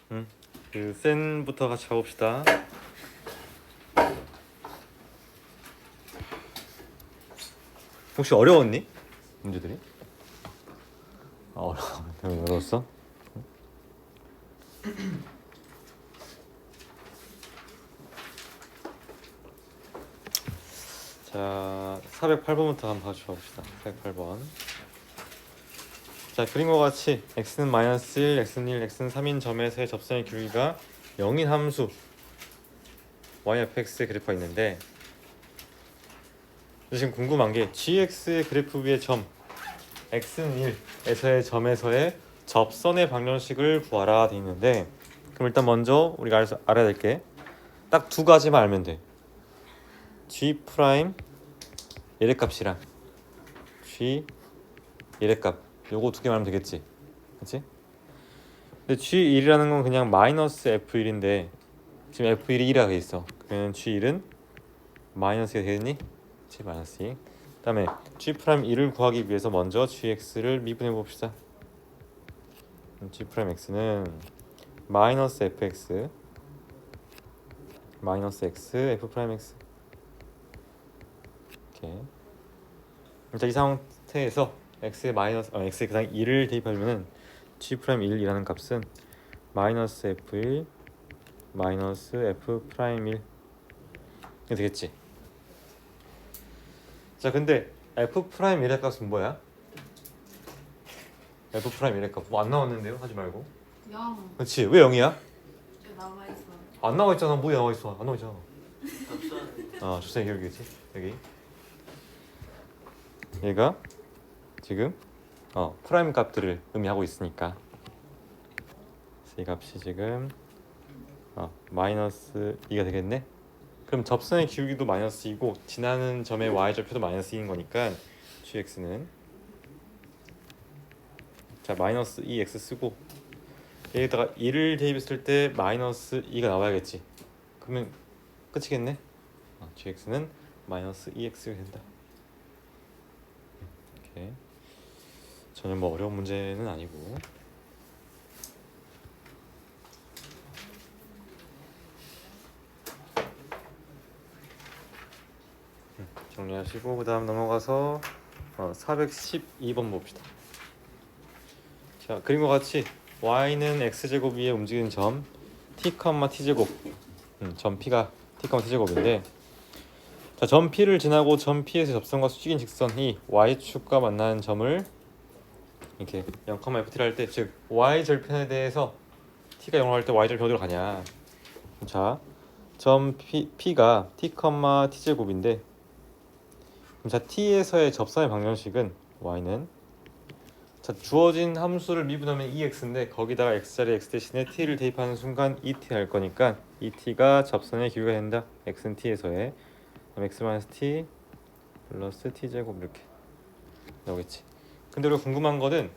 그 센부터 같이 가봅시다. 혹시 어려웠니? 문제들이? 어려웠어? 자, 408번부터 한번 봐봅시다. 408번. 자, 그림과 같이 x는 -1, x는 1, x는 3인 점에서의 접선의 길이가 0인 함수 yfx의 그래프가 있는데, 지금 궁금한 게 gx의 그래프 위의 점 x는 1에서의 점에서의 접선의 방정식을 구하라 돼 있는데, 그럼 일단 먼저 우리가 알아야 될 게 딱 두 가지만 알면 돼. g 프라임 얘의 값이랑 g 얘의 값, 요거 두 개만 하면 되겠지, 그렇지? 근데 g1이라는 건 그냥 -f1인데 지금 f1이 1이라고 돼 있어. 그러면 g1은 -2가 되겠니? g -2. 그다음에 g 프라임 1을 구하기 위해서 먼저 gx를 미분해 봅시다. g 프라임 x는 -fx -x f 프라임 x. 이렇게. 자, 이 상태에서 x에 x에 그냥 1을 대입하면은 g 프라임 1이라는 값은 -f1 -f 프라임 1 이게 되겠지. 자, 근데 f 프라임 1의 값은 뭐야? f 프라임 1의 값 뭐 안 나왔는데요? 하지 말고. 0. 그렇지. 왜 0이야? 나와 있어. 안 나와 있잖아. 뭐야, 나와 있어? 안 나와 있잖아. 접선의 기울기지. 여기 얘가 지금 프라임 값들을 의미하고 있으니까, 그래서 이 값이 지금 -2가 되겠네. 그럼 접선의 기울기도 -2고 지나는 점의 y절표도 -2인 거니까 gx는 자 -2x 쓰고 여기다가 1을 대입했을 때 -2가 나와야겠지. 그러면 끝이겠네. gx는 -2x가 된다. 이렇게. 전혀 뭐 어려운 문제는 아니고. 정리하시고 그 다음 넘어가서 412번 봅시다. 자, 그림과 같이 y는 x제곱 위에 움직이는 점 t, t제곱, 점 p가 t, t제곱인데, 자, 점 p를 지나고 점 p에서 접선과 수직인 직선이 y축과 만나는 점을 이렇게 0,ft를 할 때, 즉 y절편에 대해서 t가 0을 할 때 y절편 어디로 가냐. 자, 점 p가 t, t제곱인데, 자, t에서의 접선의 방정식은 y는 자, 주어진 함수를 미분하면 2x인데 거기다가 x자리 x 대신에 t를 대입하는 순간 2t 할 거니까 2t가 접선의 기울기가 된다. x는 t에서의 x-t 플러스 t제곱 이렇게 나오겠지. 근데 우리가 궁금한 거는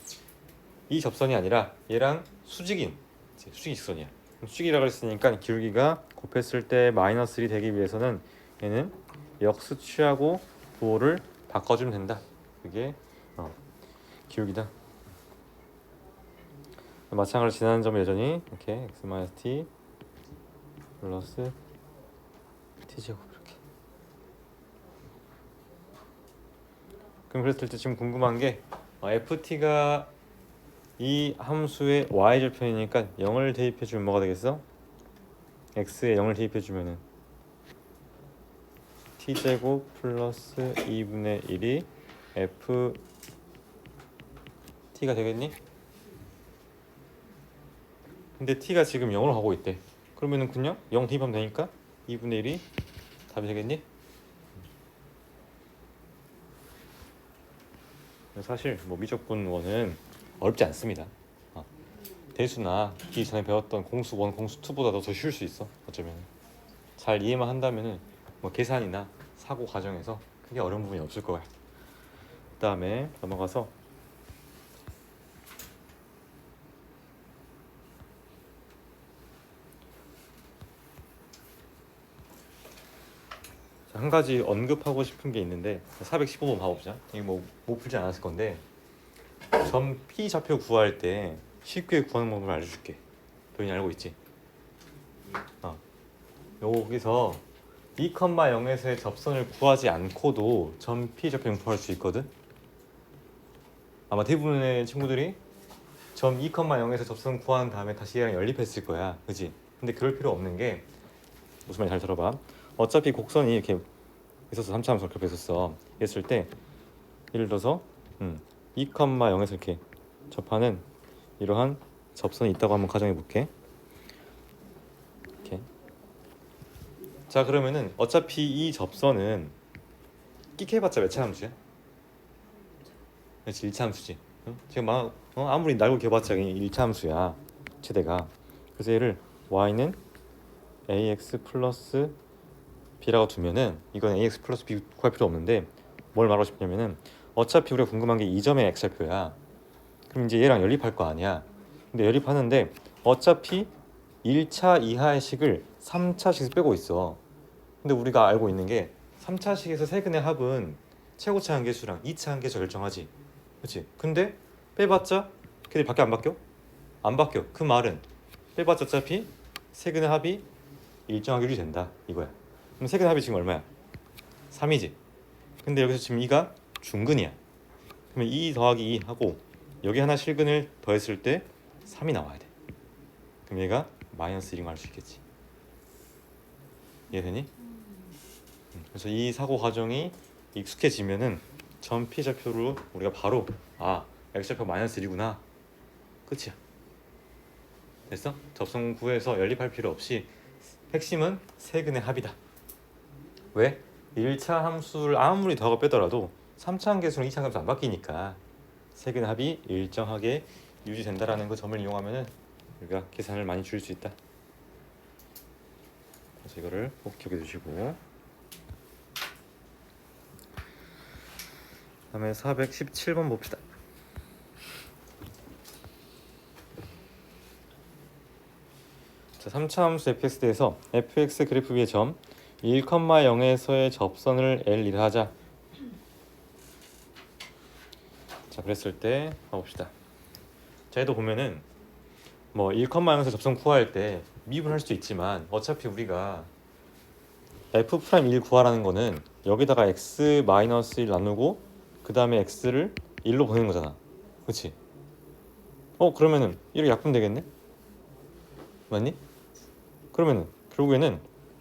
이 접선이 아니라 얘랑 수직인 직선이야. 수직이라고 했으니까 기울기가 곱했을 때 -1이 되기 위해서는 얘는 역수 취하고 부호를 바꿔주면 된다. 그게 기울기다. 마찬가지로 지나는 점은 여전히 이렇게 x-t 플러스 t제곱 이렇게. 그럼 그랬을 때 지금 궁금한 게 ft가 이 함수의 y절편이니까 0을 대입해주면 뭐가 되겠어? x에 0을 대입해주면은 t제곱 플러스 2분의 1이 f t가 되겠니? 근데 t가 지금 0으로 가고 있대. 그러면은 그냥 0 대입하면 되니까 2분의 1이 답이 되겠니? 사실 뭐 미적분원은 어렵지 않습니다. 대수나 이 전에 배웠던 공수 1, 공수 2보다도 더 쉬울 수 있어. 어쩌면 잘 이해만 한다면은 뭐 계산이나 사고 과정에서 크게 어려운 부분이 없을 거야. 그다음에 넘어가서 한 가지 언급하고 싶은 게 있는데 415번 봐보자. 이게 뭐 못 풀지 않았을 건데 점 P 좌표 구할 때 쉽게 구하는 방법을 알려줄게. 도현이 알고 있지? 여기서 2,0에서의 접선을 구하지 않고도 점 P 좌표를 구할 수 있거든. 아마 대부분의 친구들이 점 2,0에서 접선 구한 다음에 다시 얘랑 연립했을 거야, 그지? 근데 그럴 필요 없는 게 무슨 말인지 잘 들어봐. 어차피 곡선이 이렇게 있었어, 3차 함수가 그렇게 있었어. 했을 때 예를 들어서 2,0에서 이렇게 접하는 이러한 접선이 있다고 한번 가정해 볼게. 이렇게. 자, 그러면은 어차피 이 접선은 끽해봤자 몇 차 함수야? 그렇지, 1차 함수지. 응? 지금 아무리 날고 개봤자 1차 함수야, 최대가. 그래서 얘를 y는 ax 플러스 b라고 두면은 이건 ax 플러스 b 구할 필요 없는데 뭘 말하고 싶냐면은 어차피 우리가 궁금한 게 이 점의 x좌표야. 그럼 이제 얘랑 연립할 거 아니야. 근데 연립하는데 어차피 1차 이하의 식을 3차식에서 빼고 있어. 근데 우리가 알고 있는 게 3차식에서 세근의 합은 최고차 한계수랑 2차 한계수 결정하지. 그렇지? 근데 빼봤자 걔들이 밖에 안 바뀌어? 안 바뀌어. 그 말은 빼봤자 어차피 세근의 합이 일정하게 유지된다 이거야. 그럼 세근의 합이 지금 얼마야? 3이지. 근데 여기서 지금 2가 중근이야. 그러면 2 더하기 2 하고 여기 하나 실근을 더했을 때 3이 나와야 돼. 그럼 얘가 마이너스 1인 걸 알 수 있겠지. 이해되니? 그래서 이 사고 과정이 익숙해지면은 점 P 좌표로 우리가 바로 x 좌표 마이너스 1이구나. 끝이야. 됐어? 접선 구에서 연립할 필요 없이 핵심은 세근의 합이다. 왜? 1차 함수를 아무리 더하고 빼더라도 3차 함수랑 2차 함수 안 바뀌니까 세근의 합이 일정하게 유지된다라는 그 점을 이용하면은 우리가 계산을 많이 줄일 수 있다. 그래서 이거를 꼭 기억해 두시고, 다음에 417번 봅시다. 자, 3차 함수 fx에 대해서 fx 그래프 위의 점 1,0에서의 접선을 L1을 하자. 자, 그랬을 때 가봅시다. 자, 얘도 보면은 뭐 1,0에서 접선 구할 때 미분할 수도 있지만 어차피 우리가 f'1 구하라는 거는 여기다가 x-1 나누고 그 다음에 x를 1로 보내는 거잖아. 그치? 그러면은 이렇게 약분 되겠네? 맞니? 그러면은 결국에는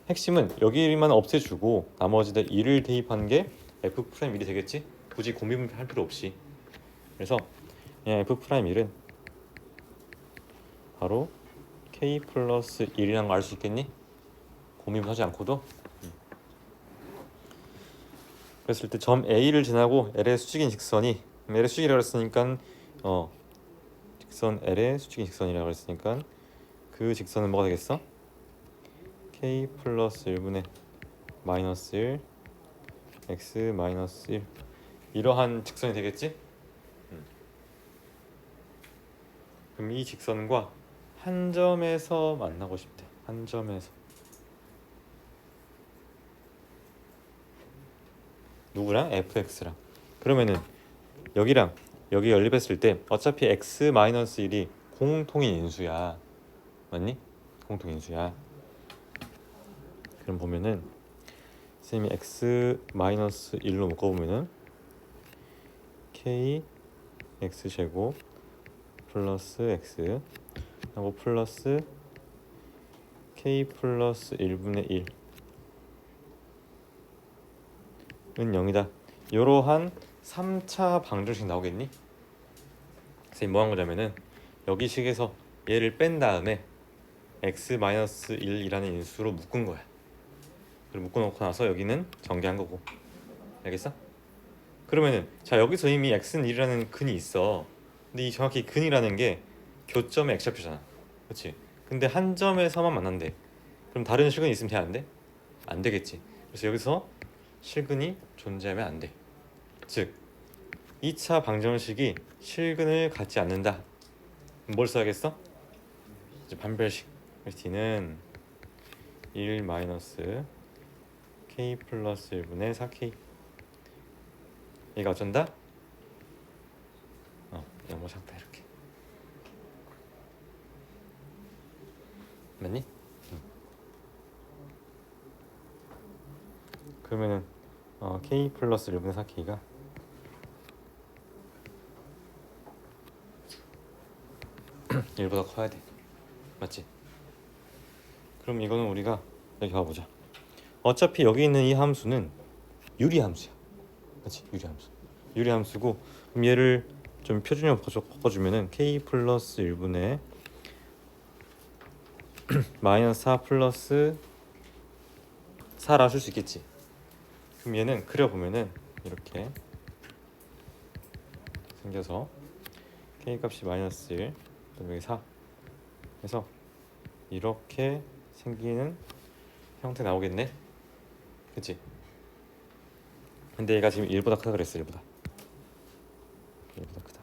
핵심은 여기만 없애주고 나머지다 1을 대입한 게 f'1이 되겠지? 굳이 고민할 필요 없이. 그래서 그냥 f'1은 바로 k 플러스 1이라는 거 알 수 있겠니? 고민하지 않고도. 그랬을 때 점 A를 지나고 L의 수직인 직선이, L의 수직이라고 했으니까 직선 L의 수직인 직선이라고 했으니까 그 직선은 뭐가 되겠어? k 플러스 1분의 마이너스 1 x 마이너스 1 이러한 직선이 되겠지? 그럼 이 직선과 한 점에서 만나고 싶대. 한 점에서. 누구랑? fx랑. 그러면은 여기랑 여기 연립했을 때 어차피 x-1이 공통인 인수야. 맞니? 공통인 인수야. 그럼 보면은 선생님이 x-1로 묶어보면은 k x제곱 플러스 x 하고 플러스 k 플러스 1분의 1은 0이다. 이러한 3차 방정식 나오겠니? 선생님 뭐 한 거냐면은 여기 식에서 얘를 뺀 다음에 x-1이라는 인수로 묶은 거야. 그리고 묶어놓고 나서 여기는 전개한 거고. 알겠어? 그러면은 자, 여기서 이미 x는 1이라는 근이 있어. 근데 이 정확히 근이라는 게 교점의 x좌표잖아. 그렇지? 근데 한 점에서만 만난대. 그럼 다른 실근이 있으면 돼, 안 돼? 안 되겠지. 그래서 여기서 실근이 존재하면 안 돼. 즉 2차 방정식이 실근을 갖지 않는다. 뭘 써야겠어? 이제 반별식. 그래서 d는 1 마이너스 k 플러스 1분의 4k. 얘가 어쩐다? 영어 작다 이렇게. 맞니? 그러면은 k 플러스 1분의 4k가 1보다 커야 돼. 맞지? 그럼 이거는 우리가 여기 봐보자. 어차피 여기 있는 이 함수는 유리함수야. 그렇지? 유리함수. 유리함수고 그럼 얘를 좀 표준형 바꿔주면은 k 플러스 1분의 마이너스 4 플러스 4라 쓸 수 있겠지. 그럼 얘는 그려보면은 이렇게 생겨서 k 값이 마이너스 1 그다음에 여기 4 그래서 이렇게 생기는 형태 나오겠네. 그치? 근데 얘가 지금 1보다 크다 그랬어. 1보다 크다.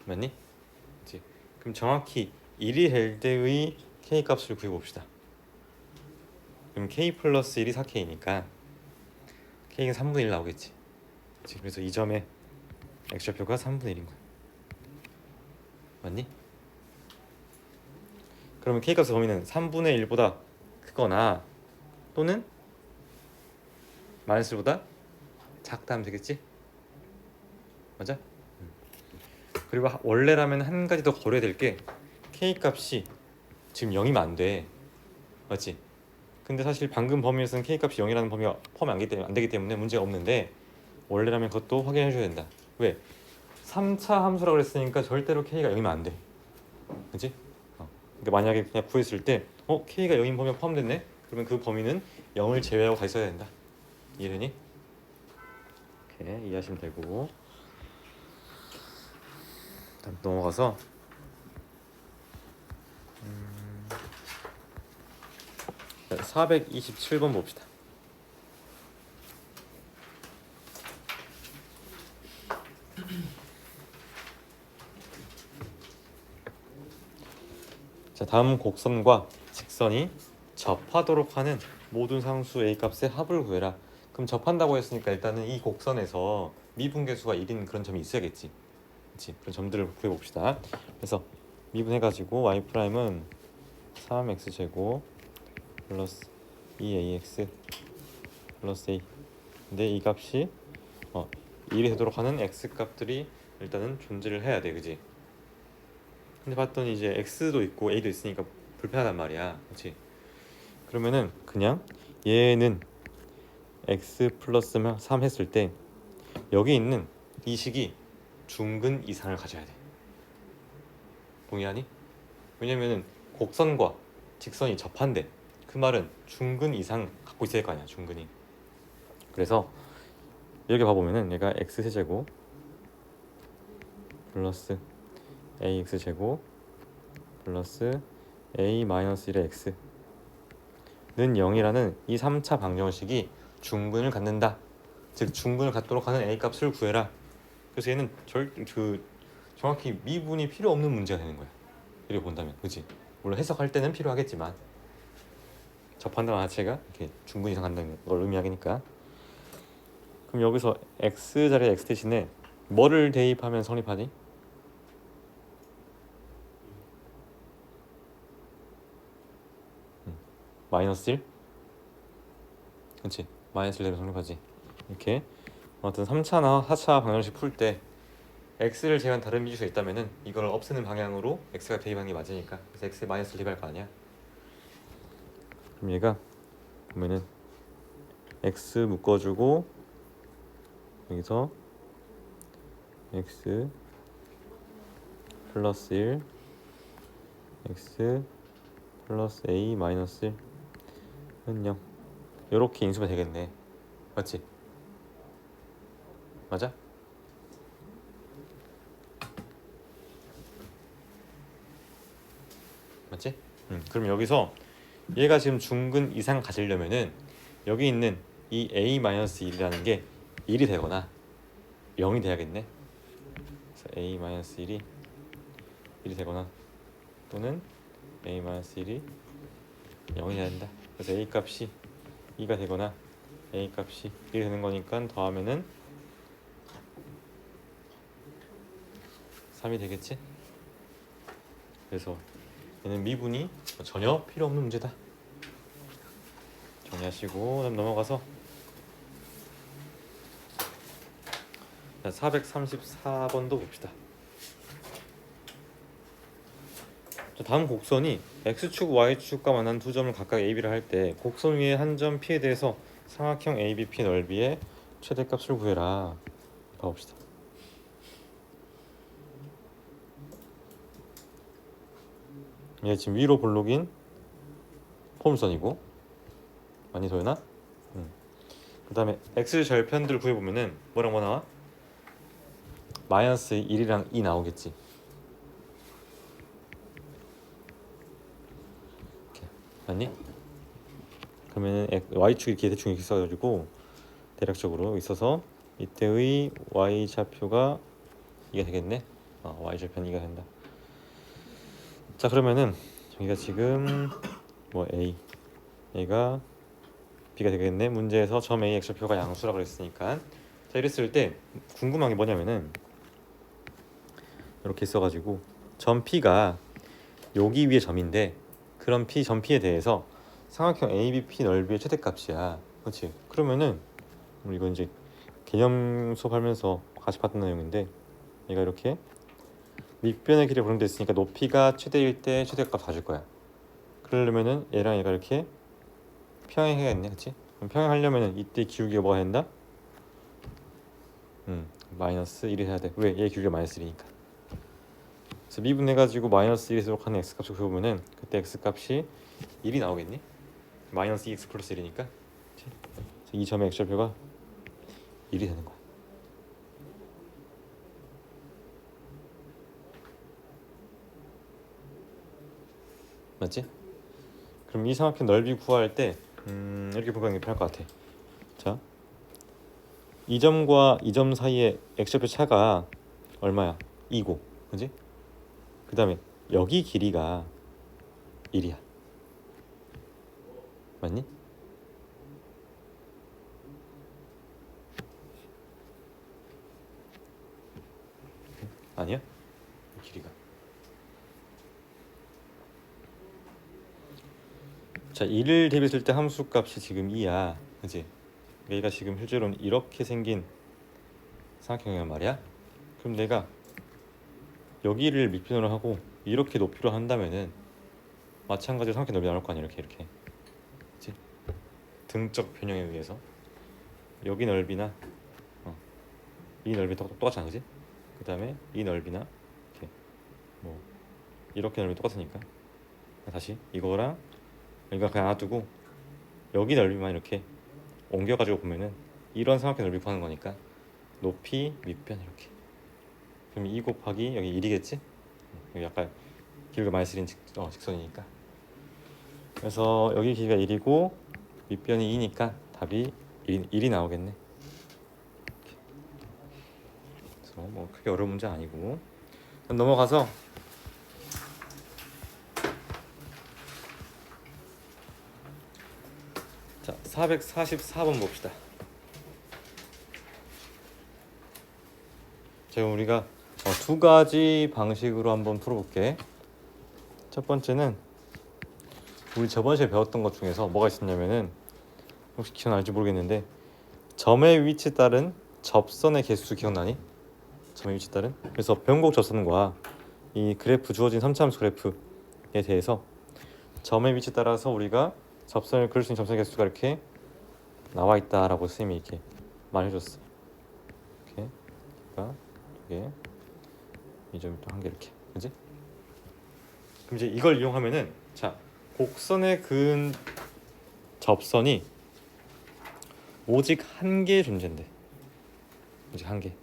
맞니? 그치? 그럼 정확히 1이 될 때의 k 값을 구해봅시다. 그럼 k 플러스 1이 4k니까 k가 3분의 1 나오겠지. 그치? 그래서 이 점의 x좌표가 3분의 1인 거야. 맞니? 그러면 k 값의 범위는 3분의 1보다 크거나 또는 마이너스 1보다 작다 하면 되겠지? 맞아? 그리고 원래라면 한 가지 더 고려해야 될 게 k 값이 지금 0이면 안 돼. 맞지? 근데 사실 방금 범위에서는 k 값이 0이라는 범위가 포함이 안 되기 때문에 문제가 없는데 원래라면 그것도 확인해 줘야 된다. 왜? 3차 함수라고 그랬으니까 절대로 k가 0이면 안 돼. 그치? 그러니까 만약에 그냥 구했을 때 k가 0인 범위가 포함됐네? 그러면 그 범위는 0을 제외하고 다 있어야 된다. 이해되니? 오케이, 이해하시면 되고 다음 넘어가서 427번 봅시다. 자, 다음 곡선과 직선이 접하도록 하는 모든 상수 a 값의 합을 구해라. 그럼 접한다고 했으니까 일단은 이 곡선에서 미분계수가 1인 그런 점이 있어야겠지. 그렇지? 그런 점들을 구해봅시다. 그래서 미분해가지고 y''은 3x 제곱 플러스 2ax 플러스 a. 근데 이 값이 1이 되도록 하는 x 값들이 일단은 존재를 해야 돼, 그지? 근데 봤더니 이제 x도 있고 a도 있으니까 불편하단 말이야, 그렇지? 그러면은 그냥 얘는 x 플러스 3 했을 때 여기 있는 이 식이 중근 이상을 가져야 돼. 동의하니? 왜냐면은 곡선과 직선이 접한대. 그 말은 중근 이상 갖고 있어야 할 거 아니야, 중근이. 그래서 여기 봐보면은 얘가 x 세제곱 플러스 ax 제곱 플러스 a 마이너스 1의 x는 0이라는 이 3차 방정식이 중근을 갖는다. 즉 중근을 갖도록 하는 a 값을 구해라. 그래서 얘는 정확히 미분이 필요 없는 문제가 되는 거야. 이렇게 본다면, 그렇지? 물론 해석할 때는 필요하겠지만 접한다는 자체가 이렇게 중근 이상 간다는 걸 의미하니까. 그럼 여기서 x 자리에 x 대신에 뭐를 대입하면 성립하니? 마이너스 1? 그렇지? 마이너스 1 대입 성립하지. 이렇게 아무튼 3차나 4차 방정식 풀 때 x를 제외한 다른 미지수가 있다면은 이걸 없애는 방향으로 x가 대입하는 게 맞으니까. 그래서 x에 마이너스를 대입할 거 아니야. 그럼 얘가 보면은 x 묶어주고 여기서 x 플러스 1 x 플러스 a 마이너스 1은 0 이렇게 인수가 되겠네. 맞지? 맞아? 맞지? 그럼 여기서 얘가 지금 중근 이상 가지려면은 여기 있는 이 a-1이라는 게 1이 되거나 0이 돼야겠네. 그래서 a-1이 1이 되거나 또는 a-1이 0이 돼야 된다. 그래서 a 값이 2가 되거나 a 값이 1이 되는 거니까 더하면은 3이 되겠지? 그래서 얘는 미분이 전혀 필요 없는 문제다. 정리하시고 그다음 넘어가서 434번도 봅시다. 자, 다음 곡선이 x축, y축과 만난 두 점을 각각 AB를 할 때 곡선 위에 한 점 P에 대해서 삼각형 ABP 넓이의 최대값을 구해라. 봐봅시다. 얘 지금 위로 볼록인 포물선이고 많이 보이나? 그 다음에 x 절편들 구해보면은 뭐랑 뭐 나와? 마이너스 1이랑 2 나오겠지. 이렇게. 맞니? 그러면은 y축이 이렇게 대충 이렇게 써가지고 대략적으로 있어서 이때의 y 좌표가 2가 되겠네. y 절편 2가 된다. 자, 그러면은 여기가 지금 뭐 a 얘가 b가 되겠네. 문제에서 점 a x좌표가 양수라고 그랬으니까. 자, 이랬을 때 궁금한 게 뭐냐면은 이렇게 써가지고 점 P가 여기 위에 점인데 그런 점 P에 대해서 삼각형 ABP 넓이의 최대값이야. 그렇지? 그러면은 이건 이제 개념 수업하면서 같이 봤던 내용인데 얘가 이렇게 밑변의 길이 고정돼 있으니까 높이가 최대일 때 최대값 다 줄 거야. 그러려면은 얘랑 얘가 이렇게 평행해야겠네, 그렇지? 그럼 평행하려면은 이때 기울기가 뭐가 된다? 마이너스 1이 해야 돼. 왜? 얘 기울기가 마이너스 1이니까. 그래서 미분해가지고 마이너스 1에서 하는 x값을 구해보면은 그때 x값이 1이 나오겠니? 마이너스 2x 플러스 1이니까. 이 점의 x좌표가 1이 되는 거야. 맞지? 그럼 이 삼각형 넓이 구할 때 이렇게 보면 편할 것 같아. 자, 이 점과 이 점 사이의 x좌표 차가 얼마야? 2고, 그지? 그 다음에 여기 길이가 1이야. 맞니? 아니야? 길이가. 자, 1을 대비했을 때 함수값이 지금 2야. 그지? 얘가 지금 실제로는 이렇게 생긴 삼각형이란 말이야. 그럼 내가 여기를 밑변으로 하고 이렇게 높이로 한다면은 마찬가지로 삼각형 넓이 나올 거 아니야. 이렇게. 그치? 등적 변형에 의해서 여기 넓이나 이 넓이 똑같지 않지? 그 다음에 이 넓이나 이렇게 뭐 이렇게 넓이 똑같으니까 다시 이거랑 여기가 그냥 놔두고 여기 넓이만 이렇게 옮겨가지고 보면은 이런 삼각형 넓이 구하는 거니까 높이 밑변 이렇게. 그럼 2 곱하기 여기 1이겠지? 여기 약간 길이가 많이 쓰린 직선이니까. 그래서 여기 길이가 1이고 밑변이 2니까 답이 1이 나오겠네. 그래서 뭐 크게 어려운 문제 아니고. 넘어가서 자, 444번 봅시다. 제가 우리가 두 가지 방식으로 한번 풀어볼게. 첫 번째는 우리 저번 시간에 배웠던 것 중에서 뭐가 있었냐면은 혹시 기억날지 모르겠는데 점의 위치에 따른 접선의 개수 기억나니? 점의 위치에 따른? 그래서 변곡 접선과 이 그래프 주어진 3차 함수 그래프에 대해서 점의 위치에 따라서 우리가 접선을 그릴 수 있는 접선의 개수가 이렇게 나와 있다라고 선생님이 이렇게 말해줬어. 이렇게 그러니까 이게 이 점이 또 한 개 이렇게, 그지? 그럼 이제 이걸 이용하면은 자, 곡선에 그은 접선이 오직 한 개 존재인데, 오직 한 개.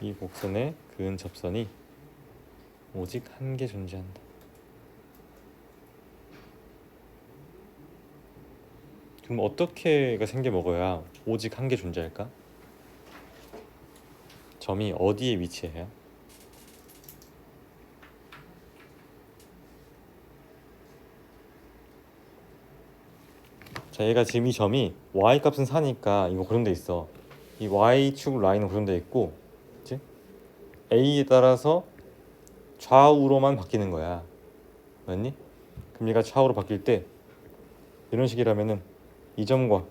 이 곡선에 그은 접선이 오직 한 개 존재한다. 그럼 어떻게가 생겨 먹어야 오직 한 개 존재할까? 점이 어디에 위치해요? 자, 얘가 지금 이 점이 y 값은 4니까 이거 고정돼 있어. 이 y축 라인은 고정돼 있고, 그치? A에 따라서 좌우로만 바뀌는 거야. 맞니? 그럼 얘가 좌우로 바뀔 때 이런 식이라면은 이 점과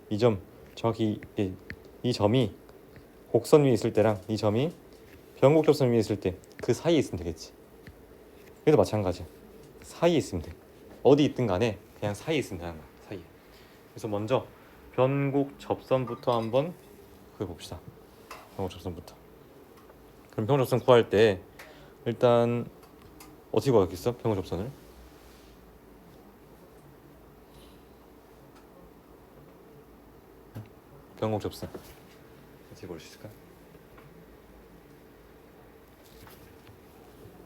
이 점 정확히 이 점이 곡선 위에 있을 때랑 이 점이 변곡접선 위에 있을 때 그 사이에 있으면 되겠지. 그래도 마찬가지야. 사이에 있으면 돼. 어디 있든 간에 그냥 사이에 있으면 되는 거야. 사이에. 그래서 먼저 변곡접선부터 한번 구해봅시다. 변곡접선부터. 그럼 변곡접선 구할 때 일단 어떻게 구하겠어? 변곡접선을 변곡접선 어떻게 볼 수 있을까?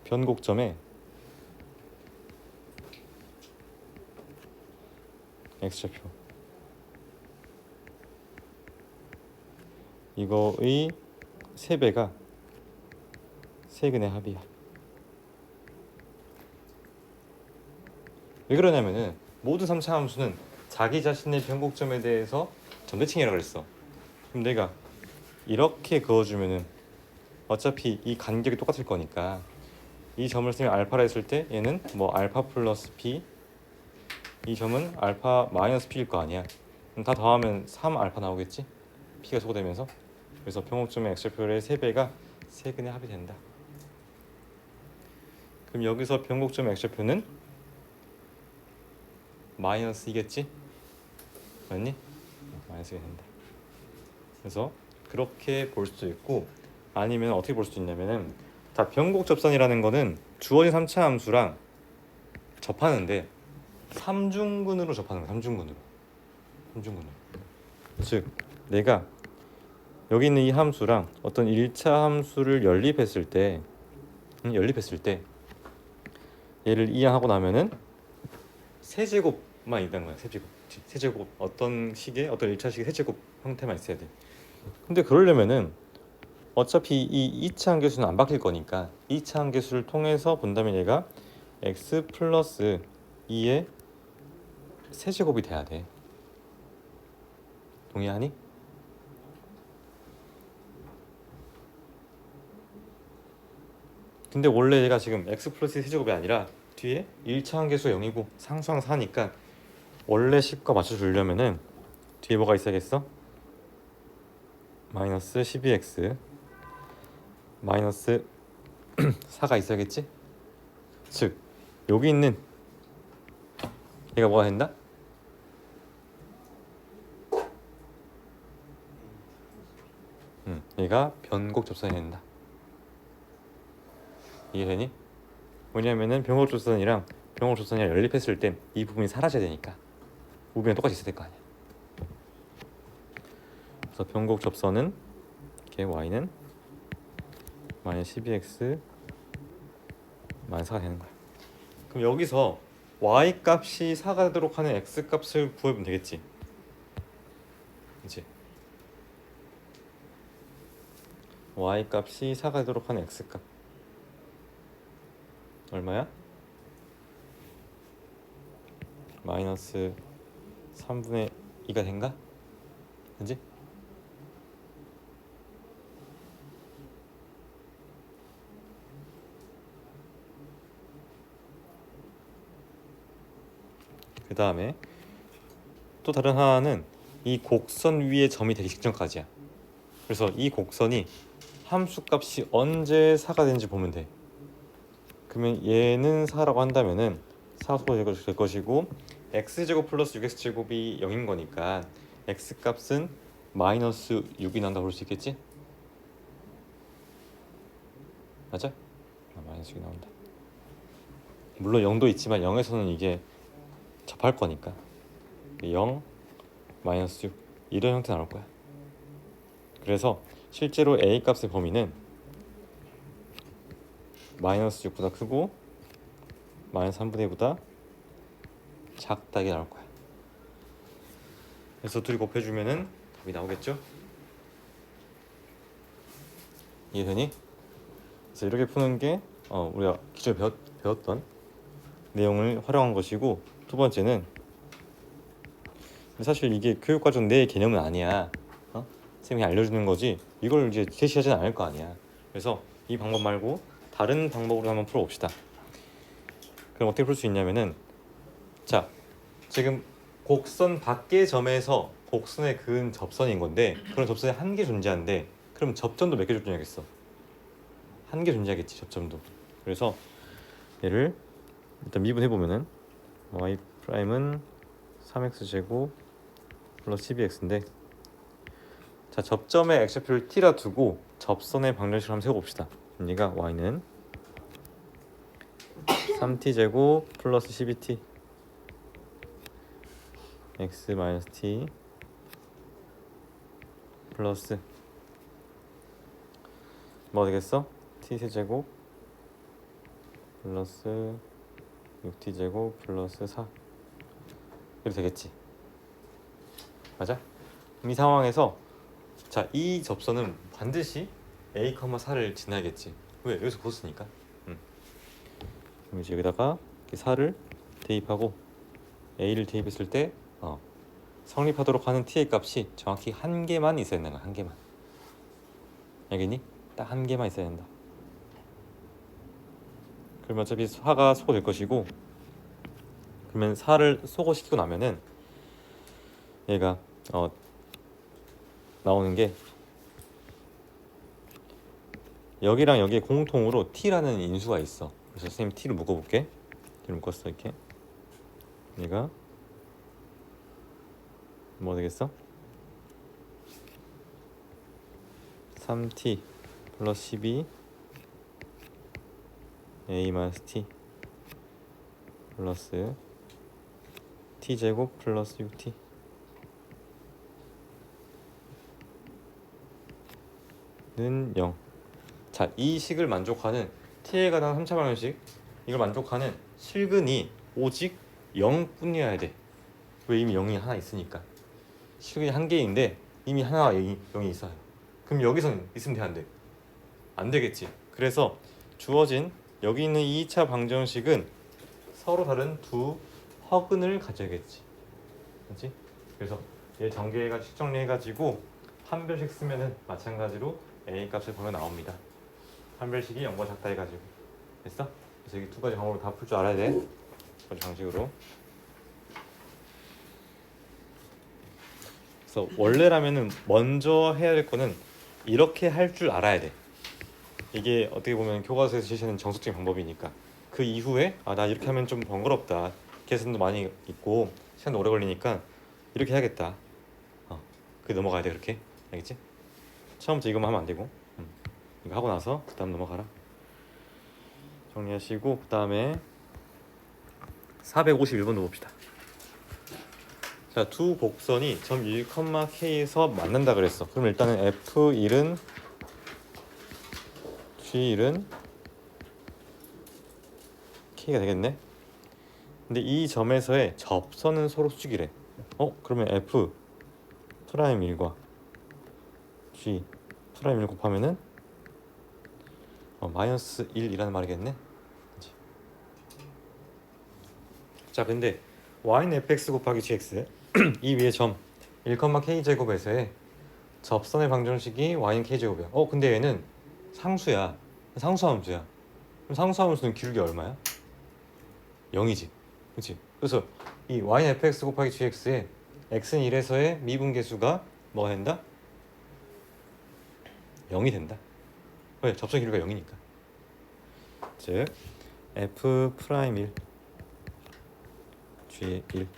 변곡점에 x좌표 이거의 3배가 세근의 합이야. 왜 그러냐면은 모든 3차 함수는 자기 자신의 변곡점에 대해서 점대칭이라고 그랬어. 그럼 내가 이렇게 그어주면은 어차피 이 간격이 똑같을 거니까 이 점을 쓰면 알파라 했을 때 얘는 뭐 알파 플러스 p, 이 점은 알파 마이너스 p일 거 아니야. 그럼 다 더하면 3 알파 나오겠지? p가 소거되면서. 그래서 변곡점의 x좌표의 3배가 세근의 합이 된다. 그럼 여기서 변곡점의 x좌표는 마이너스이겠지? 맞니? 마이너스가 된다. 그래서 그렇게 볼 수도 있고 아니면 어떻게 볼 수도 있냐면은 자, 변곡접선이라는 거는 주어진 3차 함수랑 접하는데 삼중근으로 접하는 거야. 삼중근으로. 즉 내가 여기 있는 이 함수랑 어떤 1차 함수를 연립했을 때 얘를 이항하고 나면은 세제곱만 있다는 거야. 세제곱 어떤 식의 어떤 1차식의 세제곱 형태만 있어야 돼. 근데 그러려면은 어차피 이 2차 함계수는 안 바뀔 거니까 2차 함계수를 통해서 본다면 얘가 x 플러스 2의 세제곱이 돼야 돼. 동의하니? 근데 원래 얘가 지금 x 플러스 세제곱이 아니라 뒤에 1차 함계수가 0이고 상수항 4니까 원래 식과 맞춰주려면은 뒤에 뭐가 있어야겠어? 마이너스 12x 마이너스 4가 있어야겠지? 즉 여기 있는 얘가 뭐가 된다? 얘가 변곡접선이 된다. 이해되니? 왜냐면은 변곡접선이랑 변곡접선이랑 연립했을 땐 이 부분이 사라져야 되니까 우변이 똑같이 있어야 될 거 아니야. 그래서 변곡접선은 이렇게 y는 마이너스 12x 마이너스 4가 되는 거야. 그럼 여기서 y 값이 4가 되도록 하는 x 값을 구해보면 되겠지. 그치? y 값이 4가 되도록 하는 x 값 얼마야? 마이너스 3분의 2가 된가? 그치? 그 다음에 또 다른 하나는 이 곡선 위에 점이 되기 직전까지야. 그래서 이 곡선이 함수값이 언제 4가 되는지 보면 돼. 그러면 얘는 4라고 한다면은 4가 될 것이고 x제곱 플러스 6x제곱이 0인 거니까 x값은 마이너스 6이 난다 볼 수 있겠지? 맞아? 마이너스 6이 나온다. 물론 0도 있지만 0에서는 이게 접할 거니까 0, 마이너스 6 이런 형태 나올 거야. 그래서 실제로 a 값의 범위는 마이너스 6보다 크고 마이너스 3분의 1보다 작다게 나올 거야. 그래서 둘이 곱해주면은 답이 나오겠죠? 이해되니? 그래서 이렇게 푸는 게 우리가 기존에 배웠던 내용을 활용한 것이고, 두 번째는 사실 이게 교육과정 내 개념은 아니야. 쌤이 알려주는 거지 이걸 이제 제시하지는 않을 거 아니야. 그래서 이 방법 말고 다른 방법으로 한번 풀어봅시다. 그럼 어떻게 풀 수 있냐면은, 자, 지금 곡선 밖의 점에서 곡선에 그은 접선인 건데, 그런 접선이 한 개 존재하는데, 그럼 접점도 몇 개 존재하겠어? 한 개 존재하겠지, 접점도. 그래서 얘를 일단 미분해 보면은 y 프라임은 3x 제곱 플러스 12x인데, 자, 접점의 x좌표를 t라 두고 접선의 방정식을 한번 세워봅시다. 얘가 y는 3t 제곱 플러스 12t x 마이너스 t 플러스 뭐 되겠어? t 세제곱 플러스 6t 제곱 플러스 4 이렇게 되겠지. 맞아? 이 상황에서 자, 이 접선은 반드시 a, 4를 지나야겠지. 왜? 여기서 코스니까. 그럼 이제 여기다가 4를 대입하고 a를 대입했을 때 성립하도록 하는 t의 값이 정확히 한 개만 있어야 된다. 한 개만. 알겠니? 딱 한 개만 있어야 된다. 그러면 어차피 4가 소거될 것이고, 그러면 4를 소거시키고 나면은 얘가 나오는 게 여기랑 여기에 공통으로 t라는 인수가 있어. 그래서 선생님 t를 묶어볼게. t를 묶었어. 이렇게 얘가 뭐 되겠어? 3t 플러스 12 a 마이너스 t 플러스 t 제곱 플러스 6t 는 0. 자, 이 식을 만족하는 t에 관한 3차 방정식, 이걸 만족하는 실근이 오직 0뿐이어야 돼. 왜? 이미 0이 하나 있으니까. 실근이 한 개인데 이미 하나가 0이 있어요. 그럼 여기선 있으면 돼, 안 돼? 안 되겠지. 그래서 주어진 여기 있는 2차 방정식은 서로 다른 두 허근을 가져야겠지. 그렇지? 그래서 얘 전개해가 정리해가지고 판별식 쓰면은 마찬가지로 a 값을 보면 나옵니다. 판별식이 0보다 작다 해가지고. 됐어? 그래서 여기 두 가지 방법으로 다 풀 줄 알아야 돼. 두 가지 방식으로. 그래서 원래라면은 먼저 해야 될 거는 이렇게 할 줄 알아야 돼. 이게 어떻게 보면 교과서에서 제시하는 정석적인 방법이니까. 그 이후에 나 이렇게 하면 좀 번거롭다, 계산도 많이 있고 시간도 오래 걸리니까 이렇게 해야겠다. 그 넘어가야 돼. 그렇게. 알겠지? 처음부터 이것만 하면 안 되고, 이거 하고 나서 그 다음 넘어가라. 정리하시고 그 다음에 451번도 봅시다. 자, 두 곡선이 점 1, K에서 만난다 그랬어. 그럼 일단은 F1은 G1은 K가 되겠네. 근데 이 점에서의 접선은 서로 수직이래. 그러면 F 프라임 1과 G 프라임 1 곱하면은 마이너스 1이라는 말이겠네. 그치? 자, 근데 y는 fx 곱하기 gx 이 위에 점 1, k제곱에서의 접선의 방정식이 y는 k제곱이야. 근데 얘는 상수야. 상수함수야. 그럼 상수함수는 기울기 얼마야? 0이지. 그치? 그래서 이 y는 fx 곱하기 gx에 x는 1에서의 미분계수가 뭐가 된다? 0이 된다. 왜? 접선 기울기가 0이니까. 즉 f 프라임 1 g 1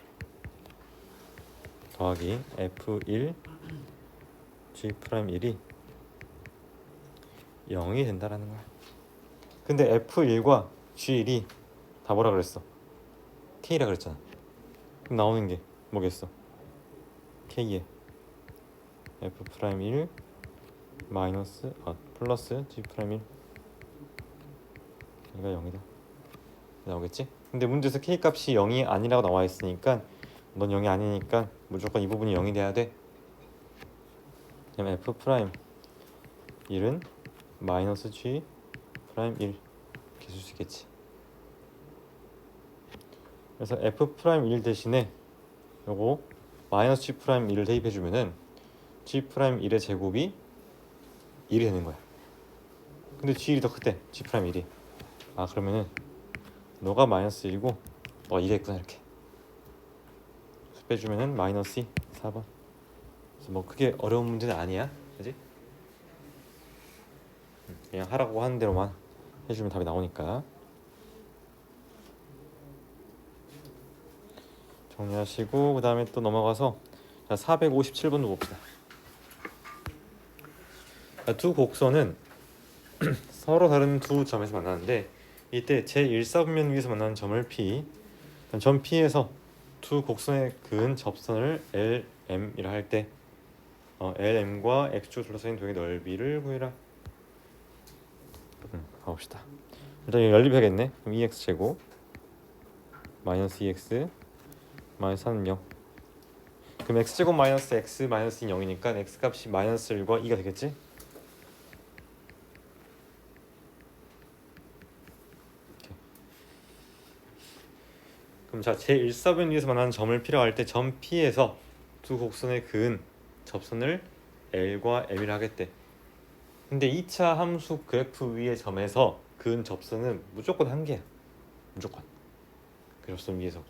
더하기 f1 g 프라임 1이 0이 된다라는 거야. 근데 f1과 g1이 다 뭐라 그랬어? k라 그랬잖아. 그럼 나오는 게 뭐겠어? k에 f 프라임 1 마이너스 플러스 g 프라임 1 얘가 0이다 나오겠지? 근데 문제에서 k 값이 0이 아니라고 나와 있으니까 넌 0이 아니니까 무조건 이 부분이 0이 돼야 돼. 그럼 f 프라임 1은 마이너스 g 프라임 1 이렇게 쓸 수 있겠지. 그래서 f 프라임 1 대신에 요거 마이너스 g 프라임 1을 대입해주면은 g 프라임 1의 제곱이 1이 되는 거야. 근데 G1이 더 크대. G 프라임 1이. 아 그러면은 너가 마이너스 1이고 너가 2가 있구나 이렇게. 빼주면은 마이너스 2 4번. 그래서 뭐 크게 어려운 문제는 아니야, 그지? 그냥 하라고 하는 대로만 해주면 답이 나오니까 정리하시고 그 다음에 또 넘어가서 자 457번도 봅시다. 자, 두 곡선은 서로 다른 두 점에서 만나는데 이때 제1사분면 위에서 만나는 점을 P, 점 P에서 두 곡선의 그은 접선을 LM이라 할 때 LM과 X축 둘러싸인 도형의 넓이를 구해라. 가봅시다. 일단 이거 연립해야겠네. 그럼 2x 제곱 마이너스 2x 마이너스 4는 0. 그럼 x 제곱 마이너스 x 마이너스 0이니까 x 값이 마이너스 1과 2가 되겠지? 이렇게. 그럼 자 제1사변 위에서 만나는 점을 P라고 할 때 점 P에서 두 곡선의 그은 접선을 L과 M이라 하겠대. 근데 2차 함수 그래프 위의 점에서 그은 접선은 무조건 한 개야. 무조건. 그 접선 위에서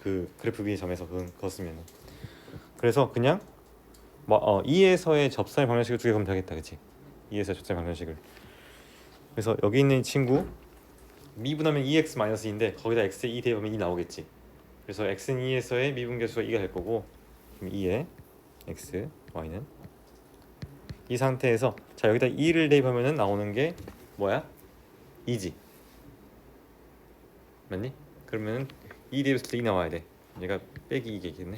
그 그래프 위의 점에서 그었으면 그래서 그냥 2에서의 접선의 방정식을 두 개 그럼 되겠다, 그치? 2에서 접선의 방정식을. 그래서 여기 있는 이 친구 미분하면 2x-2인데 거기다 x에 2 대입하면 2 나오겠지. 그래서 x는 2에서의 미분계수가 2가 될 거고 그럼 2에 x, y는 이 상태에서 자 여기다 2를 대입하면 나오는 게 뭐야? 2지. 맞니? 그러면 2 대입했을 때 2 나와야 돼. 얘가 빼기 2겠네.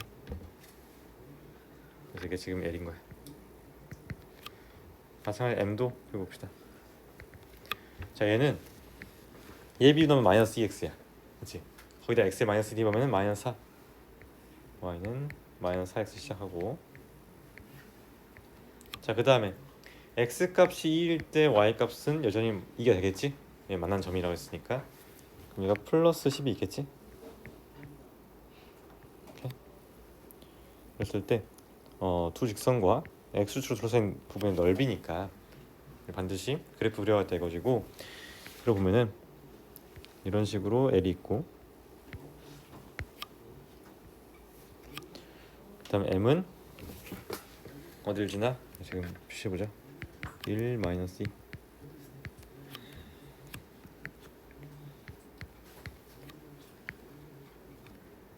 그래서 이게 지금 L인 거야. 마찬가지 M도 해봅시다. 자 얘는 얘 비운하면 마이너스 2x야. 그치? 거기다 x에 마이너스 d 보면은 마이너스 4. y는 마이너스 4x 시작하고 자 그 다음에 x 값이 2일 때 y 값은 여전히 2가 되겠지? 얘 만난 점이라고 했으니까 그럼 얘가 플러스 10이 있겠지? 이렇게 그랬을 때 두 직선과 x축으로 둘러싸인 부분의 넓이니까 반드시 그래프 그려야겠다 이거지고 그려보면은 이런 식으로 L이 있고 그 다음에 M은 어딜 지나? 지금 표시해보자. 1 마이너스 2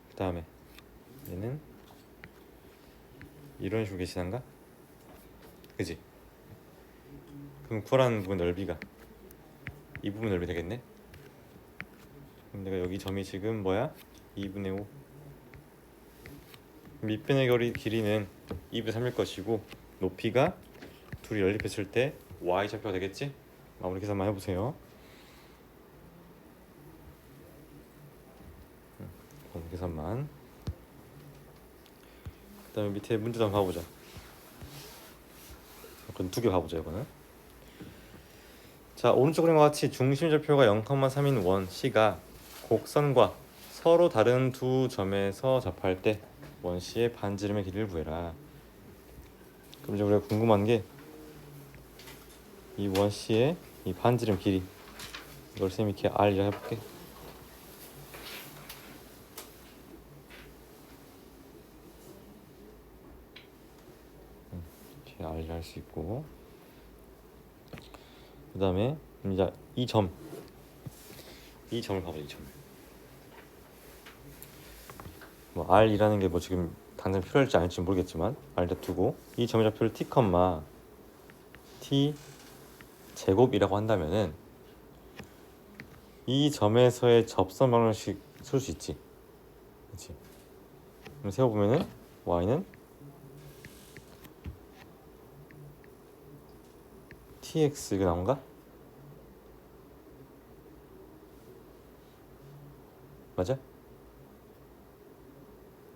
그 다음에 얘는 이런 식으로 계시난가? 그지? 그럼 구하라는 부분 넓이가 이 부분 넓이 되겠네? 그럼 내가 여기 점이 지금 뭐야? 2분의 5 밑변의 길이는 2분의 3일 것이고 높이가 둘이 연립했을 때 y좌표가 되겠지? 마무리 계산만 해보세요. 마무리 계산만. 그 다음에 밑에 문제도 한번 봐보자. 그럼 두 개 봐보자 이거는. 자 오른쪽 그림과 같이 중심좌표가 0,3인 원 C가 곡선과 서로 다른 두 점에서 접할 때 원 C의 반지름의 길이를 구해라. 그럼 이제 우리가 궁금한 게 이 원 C의 이 반지름 길이 이걸 쌤이 이렇게 R이라 해볼게. 이렇게 R이라 할 수 있고 그 다음에 이제 이 점을 봐봐. 이 점을 뭐 R이라는 게 뭐 지금 당장 필요할지 아닐지 모르겠지만 R다 두고 이 점의 좌표를 T, T 제곱이라고 한다면은 이 점에서의 접선 방정식 쓸 수 있지, 그렇지? 그럼 세워보면은 y는 tx가 나온가? 맞아?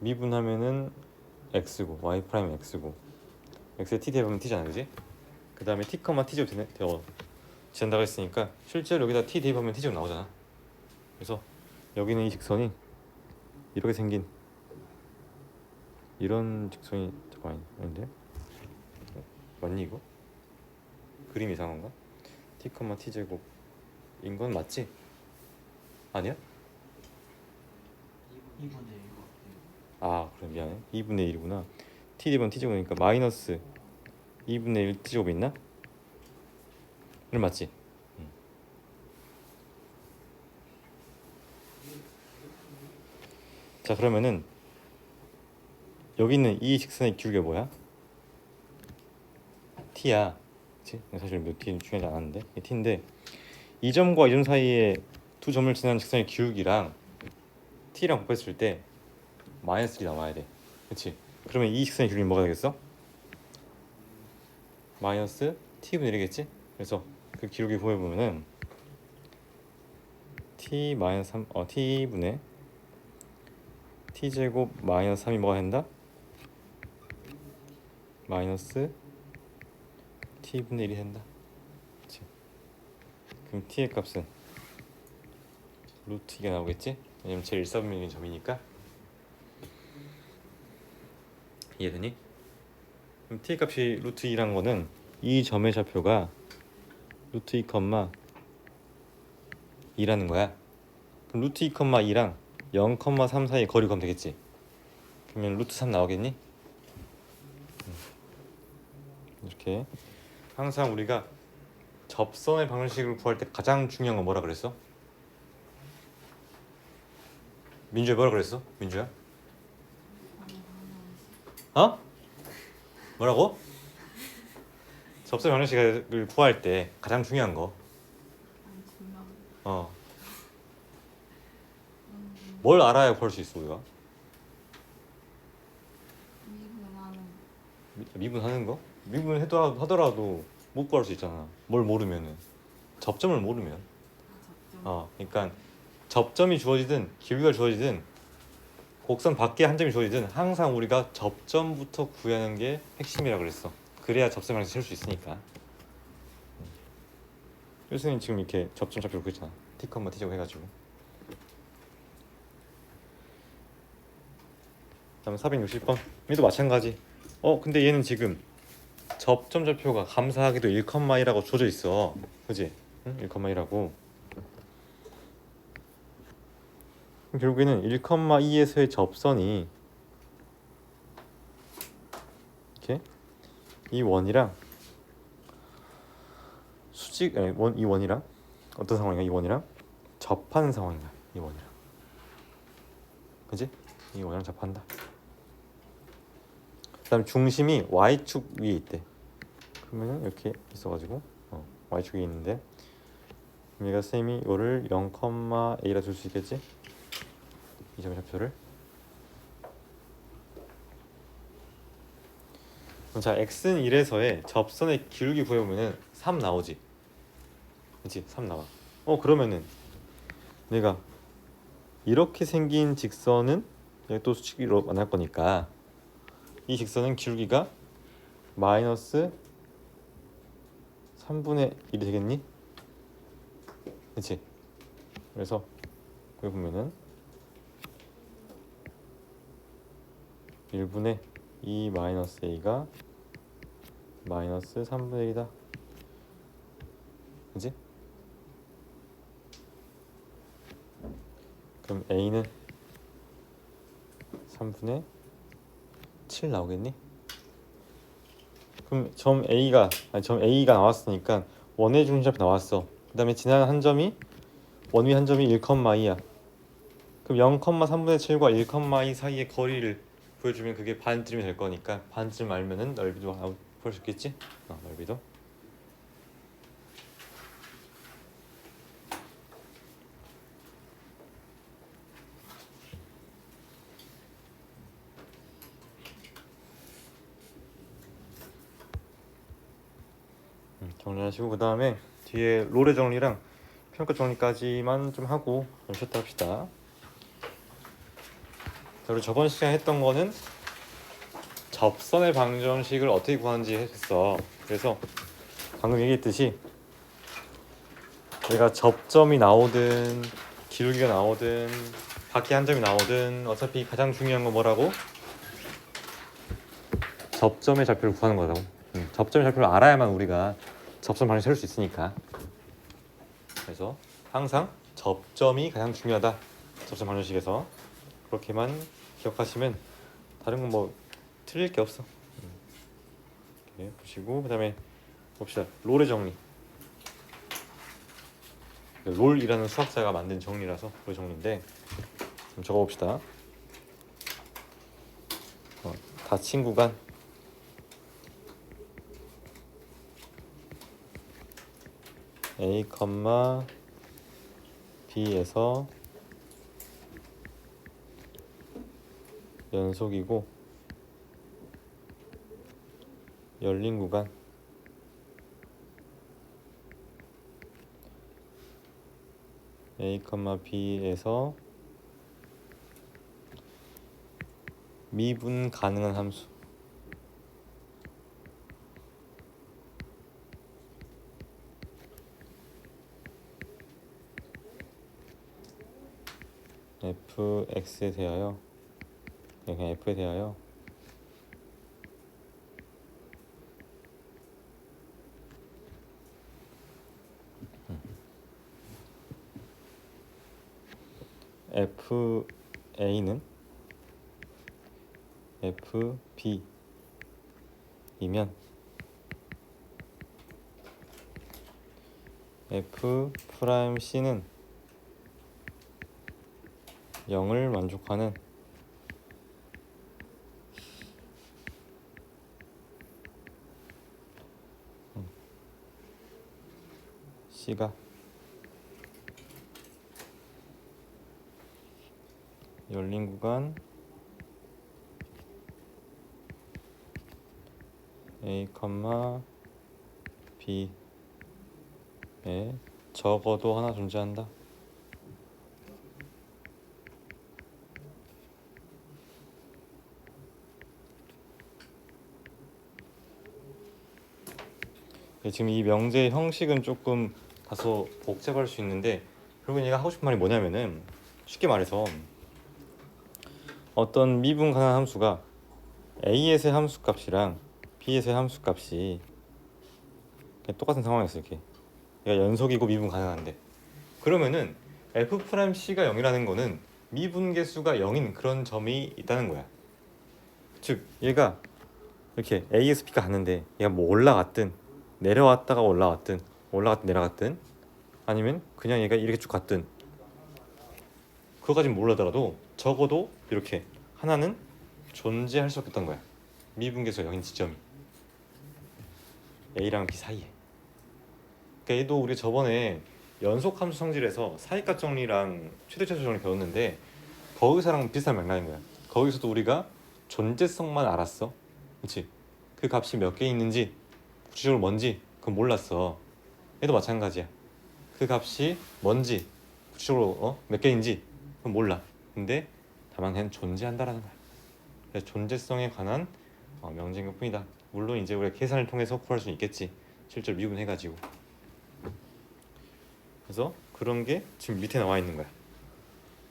미분하면은 x고 y 프라임 x고 x에 t 대보면 t잖아, 그지? 그 다음에 t, t 제곱 지난다고 했으니까 실제로 여기다 t 대입하면 t 제곱 나오잖아. 그래서 여기는 이 직선이 이렇게 생긴 이런 직선이 잠깐만 아닌데 맞니 이거? 그림 이상한가? t, t 제곱인 건 맞지? 아니야? 2분의 1 같아요. 아 그래 미안해 2분의 1이구나. t 대번 t 제곱이니까 마이너스 2분의 1 t 제곱이 있나? 이건 맞지? 자 그러면은 여기 있는 이 직선의 기울기가 뭐야? t야. 그치? 사실 몇 t는 중요하지 않았는데 이 t인데 이 점과 이 점 사이에 두 점을 지나는 직선의 기울기랑 t랑 곱했을 때 마이너스 1이 나와야 돼. 그치? 그러면 이 직선의 기울기는 뭐가 되겠어? 마이너스 t분의 1이겠지? 그래서 그 기울기 구해보면은 t 마이너스 3, t분의 t제곱 마이너스 3이 뭐가 된다? 마이너스 t분의 1이 된다. 그치? 그럼 t의 값은 루트 2가 나오겠지? 왜냐면 제일 일사분면인 점이니까. 이해되니? 그럼 t의 값이 루트 2란 거는 이 점의 좌표가 루트 2, 2라는 거야. 그럼 루트 2, 2랑 0, 3 사이의 거리 구하면 되겠지? 그러면 루트 3 나오겠니? 이렇게 항상 우리가 접선의 방정식을 구할 때 가장 중요한 건 뭐라 그랬어? 민주야 뭐라 그랬어? 민주야? 어? 뭐라고? 접선의 방정식을 구할 때 가장 중요한 거 뭘 알아야 구할 수 있어 우리가? 미분하는 거? 미분하더라도 못 구할 수 있잖아. 뭘 모르면은 접점을 모르면. 그러니까 접점이 주어지든 기울기가 주어지든 곡선 밖에 한 점이 주어지든 항상 우리가 접점부터 구하는 게 핵심이라 그랬어. 그래야 접선 방식 쓸 수 있으니까. 교수님 지금 이렇게 접점 좌표를 그렸잖아. t, t 제곱 해가지고. 그다음에 460번 얘도 마찬가지. 근데 얘는 지금 접점 좌표가 감사하게도 1,2라고 줘져 있어. 그지? 응? 1,2라고. 결국에는 1,2에서의 접선이 이렇게 이 원이랑 이 원이랑 어떤 상황인가? 이 원이랑 접하는 상황이야. 이 원이랑. 그지? 이 원이랑 접한다. 그다음 중심이 y축 위에 있대. 그러면은 이렇게 있어가지고 y축 위에 있는데 얘가 쌤이 이거를 0,a라 줄 수 있겠지? 이 점의 좌표를. 자 x는 1에서의 접선의 기울기 구해보면은 3 나오지. 그치? 3 나와. 그러면은 내가 이렇게 생긴 직선은 여기 또 수직으로 만날 거니까 이 직선은 기울기가 마이너스 3분의 1이 되겠니? 그치? 그래서 여기 보면은 1분의 2 마이너스 a가 마이너스 3분의 1이다. 그치? 그럼 a는 3분의 7 나오겠니? 그럼 점 a가 나왔으니까 원의 중심좌표 나왔어. 그 다음에 지나는 한 점이 원 위 한 점이 1,2야. 그럼 0,3분의 7과 1,2 사이의 거리를 보여주면 그게 반쯤이 될 거니까 반쯤 알면은 넓이도 구할 수 있겠지? 넓이도. 정리하시고 그 다음에 뒤에 롤의 정리랑 평가 정리까지만 좀 하고 좀 쉬었다 합시다. 자, 우리 저번 시간에 했던 거는 접선의 방정식을 어떻게 구하는지 했어. 그래서 방금 얘기했듯이 얘가 접점이 나오든 기울기가 나오든 밖에 한 점이 나오든 어차피 가장 중요한 건 뭐라고? 접점의 좌표를 구하는 거라고. 접점의 좌표를 알아야만 우리가 접점 방정식 세울 수 있으니까. 그래서 항상 접점이 가장 중요하다. 접점 방정식에서 그렇게만 기억하시면 다른 건 뭐 틀릴 게 없어. 이렇게 보시고 그다음에 봅시다. 롤의 정리. 롤이라는 수학자가 만든 정리라서 롤 정리인데 좀 적어봅시다. 닫힌 구간 A, B에서 연속이고 열린 구간 A, B에서 미분 가능한 함수 fx에 대하여 그냥 f에 대하여 fa는 fb이면 f'c는 0을 만족하는 C가 열린 구간 A, B에 적어도 하나 존재한다. 지금 이 명제의 형식은 조금 다소 복잡할 수 있는데 결국 얘가 하고 싶은 말이 뭐냐면은 쉽게 말해서 어떤 미분 가능한 함수가 A에서의 함수값이랑 B에서의 함수값이 똑같은 상황이었어. 이렇게 얘가 연속이고 미분 가능한데 그러면은 f'C가 0이라는 거는 미분계수가 0인 그런 점이 있다는 거야. 즉 얘가 이렇게 A에서 B가 갔는데 얘가 뭐 올라갔든 내려왔다가 올라갔든 올라갔든 내려갔든 아니면 그냥 얘가 이렇게 쭉 갔든 그거까진 몰라더라도 적어도 이렇게 하나는 존재할 수 없겠던 거야. 미분계수 0인 지점이 A랑 B 사이에. 그러니까 얘도 우리 저번에 연속함수 성질에서 사이값 정리랑 최대차수 정리 배웠는데 거기서랑 비슷한 맥락인 거야. 거기서도 우리가 존재성만 알았어. 그렇지? 그 값이 몇 개 있는지 구체적으로 뭔지 그건 몰랐어. 얘도 마찬가지야. 그 값이 뭔지 구체적으로 몇 개인지 그건 몰라. 근데 다만 그냥 존재한다라는 거야. 그래서 존재성에 관한 명제인 것 뿐이다. 물론 이제 우리가 계산을 통해서 구할 수는 있겠지. 실제로 미분해가지고. 그래서 그런 게 지금 밑에 나와 있는 거야.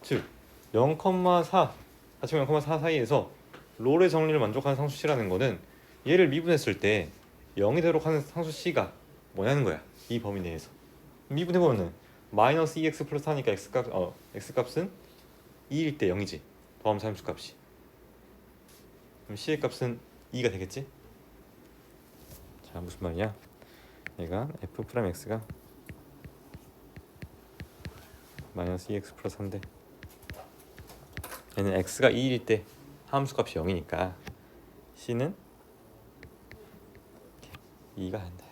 즉 0,4 4층 0,4 사이에서 롤의 정리를 만족하는 상수 C라는 거는 얘를 미분했을 때 0이 되도록 하는 상수 C가 뭐냐는 거야. 이 범위 내에서 미분해보면은 마이너스 2x 플러스 4니까 x값은 2일 때 0이지. 더함수 함수값이. 그럼 C의 값은 2가 되겠지? 자, 무슨 말이냐? 얘가 f'x가 마이너스 2x 플러스 3대 얘는 x가 2일일 때 함수값이 0이니까 C는 2가 된다.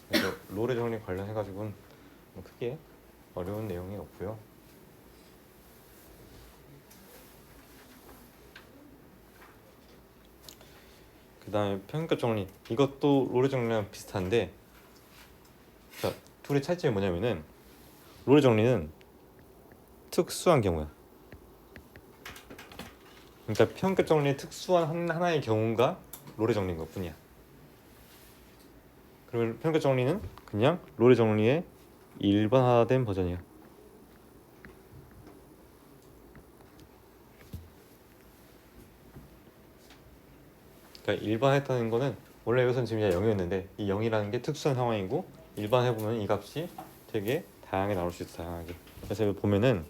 그래서 롤의 정리 관련해가지고는 뭐 크게 어려운 내용이 없고요. 그 다음에 평균값 정리, 이것도 롤의 정리랑 비슷한데 자, 둘의 차이점이 뭐냐면은 롤의 정리는 특수한 경우야. 그러니까 평균값 정리의 특수한 하나의 경우가 롤의 정리인 것 뿐이야. 그러면 평균값 정리는 그냥 롤의 정리의 일반화된 버전이야. 그러니까 일반했다는 거는 원래 여기서는 지금 0이었는데 이 0이라는 게 특수한 상황이고 일반 해보면 이 값이 되게 다양하게 나올 수 있어. 다양하게. 그래서 여기 보면은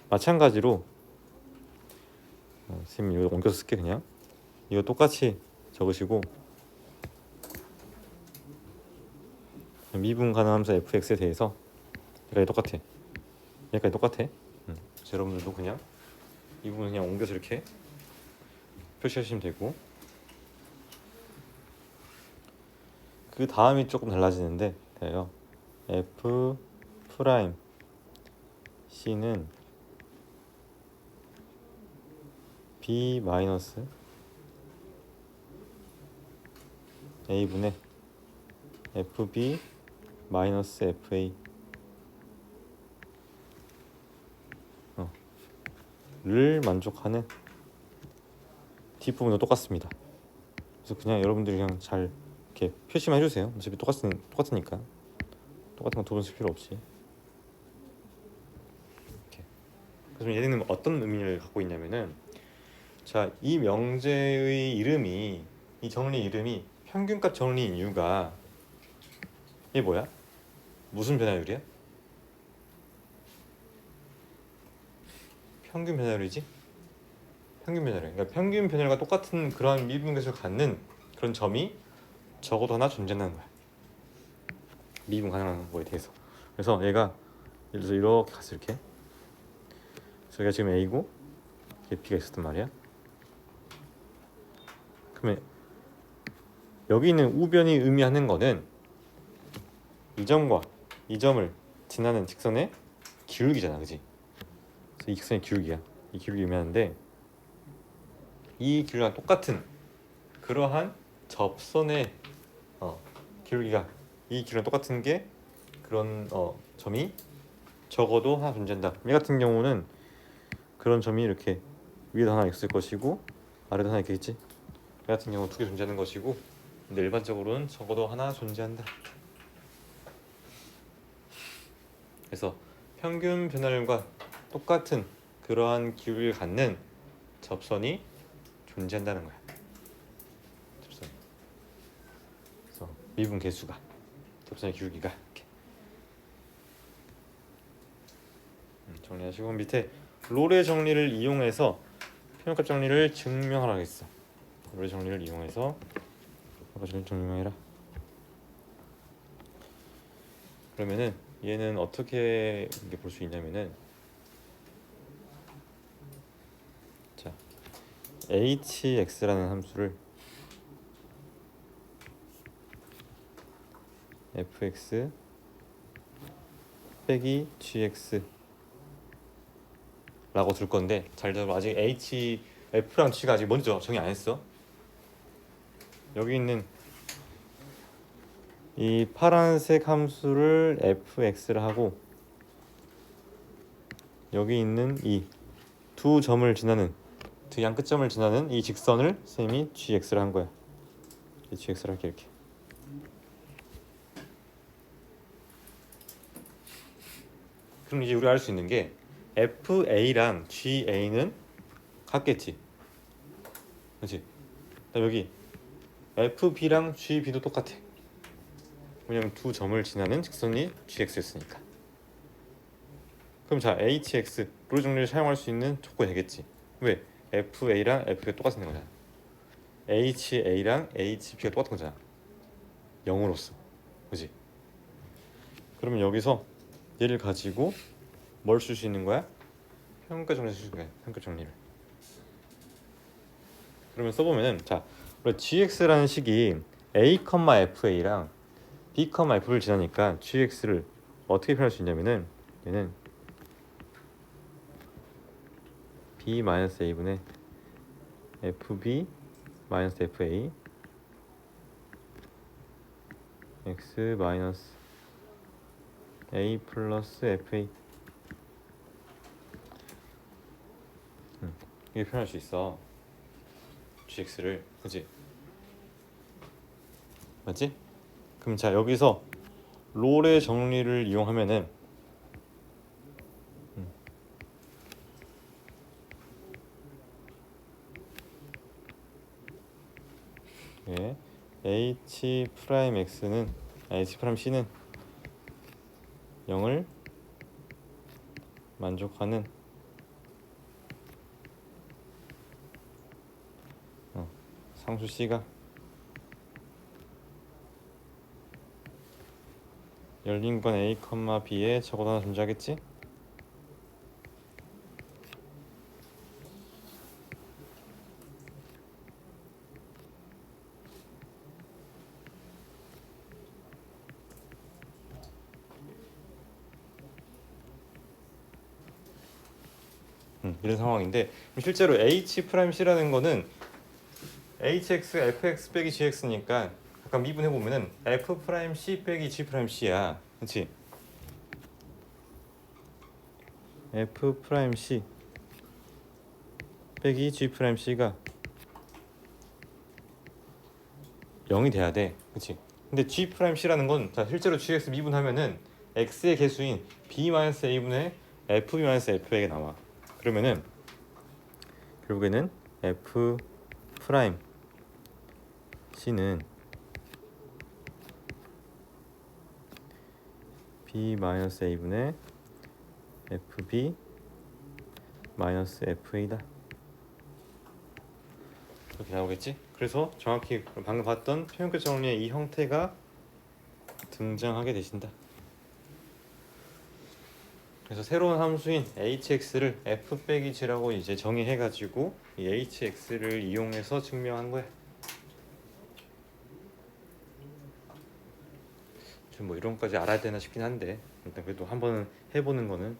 마찬가지로 선생님 이거 옮겨서 쓸게. 그냥 이거 똑같이 적으시고 미분 가능함수 fx에 대해서 여기까지 똑같아. 여기까지 똑같아. 그래서 여러분들도 그냥 이 부분 그냥 옮겨서 이렇게 표시하시면 되고, 그 다음이 조금 달라지는데 돼요. f 프라임 c는 b 마이너스 a 분의 fb 마이너스 fa 를 만족하는 뒷부분도 똑같습니다. 그래서 그냥 여러분들이 그냥 잘 이렇게 표시만 해주세요. 어차피 똑같으니까 똑같은 거 두 번 쓸 필요 없이. 이렇게. 그래서 얘는 어떤 의미를 갖고 있냐면은, 자, 이 명제의 이름이, 이 정리 이름이 평균값 정리인 이유가 이게 뭐야? 무슨 변화율이야? 평균 변화율이지? 평균 변화율. 그러니까 평균 변화율과 똑같은 그런 미분계수를 갖는 그런 점이 적어도 하나 존재한다는 거야. 미분 가능한 거에 대해서. 그래서 얘가 예를 들어서 이렇게 갔을 이렇게. 저기가 지금 A고 이게 B가 있었단 말이야. 그러면 여기 있는 우변이 의미하는 거는 이 점과 이 점을 지나는 직선의 기울기잖아, 그지? 그래서 이 직선의 기울기야. 이 기울기 의미하는데, 이 기울기랑 똑같은 그러한 접선의 기울기가, 이 기울기랑 똑같은 게 그런 점이 적어도 하나 존재한다. 얘 같은 경우는 그런 점이 이렇게 위에도 하나 있을 것이고 아래도 하나 있겠지. 얘 같은 경우 두 개 존재하는 것이고, 근데 일반적으로는 적어도 하나 존재한다. 그래서 평균 변화율과 똑같은 그러한 기울기를 갖는 접선이 존재한다는 거야. 접선. 그래서 미분 계수가, 접선의 기울기가 이렇게. 정리하시고 밑에 롤의 정리를 이용해서 평균값 정리를 증명하라고 했어. 롤의 정리를 이용해서 평균값 정리를 증명해라. 그러면은 얘는 어떻게 볼 수 있냐면은, 자, hx라는 함수를 fx 빼기 gx 라고 둘 건데, 잘 들어. 아직 f랑 g가 아직 먼저 정의 안 했어. 여기 있는 이 파란색 함수를 fx를 하고, 여기 있는 이 두 점을 지나는, 두 양 끝점을 지나는 이 직선을 선생님이 gx를 한 거야. 이 gx를 할게. 이렇게. 그럼 이제 우리가 알 수 있는 게 fa랑 ga는 같겠지, 그렇지? 여기 fb랑 gb도 똑같아. 왜냐면 두 점을 지나는 직선이 gx였으니까. 그럼 자, hx 롤 정리를 사용할 수 있는 조건이 되겠지. 왜? fa랑 f가 똑같은 거잖아. ha랑 hb가 똑같은 거잖아, 0으로서. 그지? 그러면 여기서 얘를 가지고 뭘 쓸 수 있는 거야? 평가 정리를 쓸 수 있는 거야. 평가 정리를. 그러면 써보면은, 자, 우리 gx라는 식이 a, fa랑 b, f를 지나니까 gx를 어떻게 표현할 수 있냐면은, 얘는 b-a분의 fb-fa x-a 플러스 fa, 이렇게 표현할 수 있어, gx를. 그치? 맞지? 그럼 자, 여기서 롤의 정리를 이용하면은 예, h 프라임 x는 h 프라임 c는 0을 만족하는 상수 c가 열린 건 a, b에 적어도 하나 존재하겠지? 이런 상황인데 실제로 h 프라임 c라는 거는 hx, fx 빼기 gx니까 약간 미분해 보면은 f 프라임 c 빼기 g 프라임 c야, 그렇지? f 프라임 c 빼기 g 프라임 c가 0이 돼야 돼, 그렇지? 근데 g 프라임 c라는 건 자, 실제로 gx 미분하면은 x의 개수인 b 마이너스 a분의 fb 마이너스 f에게 나와. 그러면은 결국에는 f 프라임 c는 b 마이너스 a분의 fb 마이너스 fa다. 이렇게 나오겠지? 그래서 정확히 방금 봤던 표현표 정리의 이 형태가 등장하게 되신다. 그래서 새로운 함수인 hx를 f 빼기 g라고 이제 정의해가지고 이 hx를 이용해서 증명한 거야. 좀 뭐 이런 것까지 알아야 되나 싶긴 한데 일단 그래도 한번 해보는 거는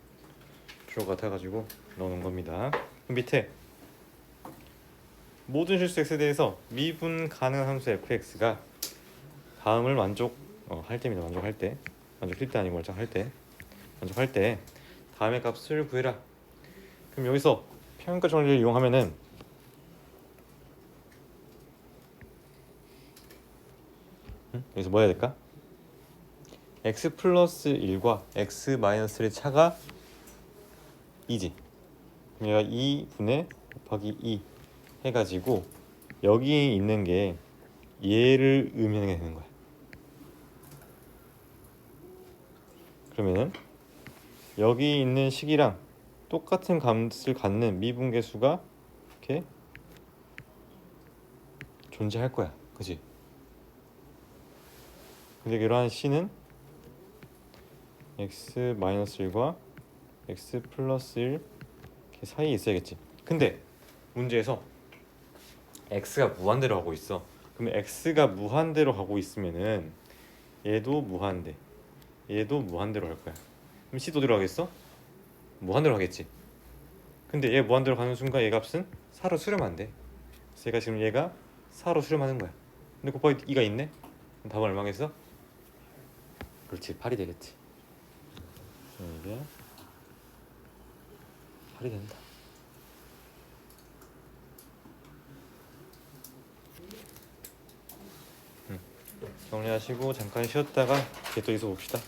필요 같아가지고 넣어놓은 겁니다. 밑에 모든 실수 x에 대해서 미분 가능한 함수 fx가 다음을 만족할 때입니다. 만족할 때, 만족할 때 아니고 만족할 때 다음의 값을 구해라. 그럼 여기서 평가 정리를 이용하면은 여기서 뭐 해야 될까? x 플러스 1과 x 마이너스 1의 차가 2지. 그럼 얘가 2분의 곱하기 2 해가지고 여기 있는 게 얘를 의미하게 되는 거야. 그러면은 여기 있는 식이랑 똑같은 값을 갖는 미분계수가 이렇게 존재할 거야, 그지? 근데 이러한 c는 x 마이너스 1과 x 플러스 1 이렇게 사이에 있어야겠지. 근데 문제에서 x가 무한대로 가고 있어. 그러면 x가 무한대로 가고 있으면은 얘도 무한대, 얘도 무한대로 갈 거야. 그럼 c도 어디로 가겠어? 무한대로 가겠지. 근데 얘 무한대로 가는 순간 얘 값은 4로 수렴 돼. 그래서 얘가 지금 얘가 4로 수렴하는 거야. 근데 곱하기 2가 있네? 그럼 답은 얼마겠어? 그렇지, 8이 되겠지. 이게 8이 된다. 정리하시고 잠깐 쉬었다가 이제 또 여기서 봅시다.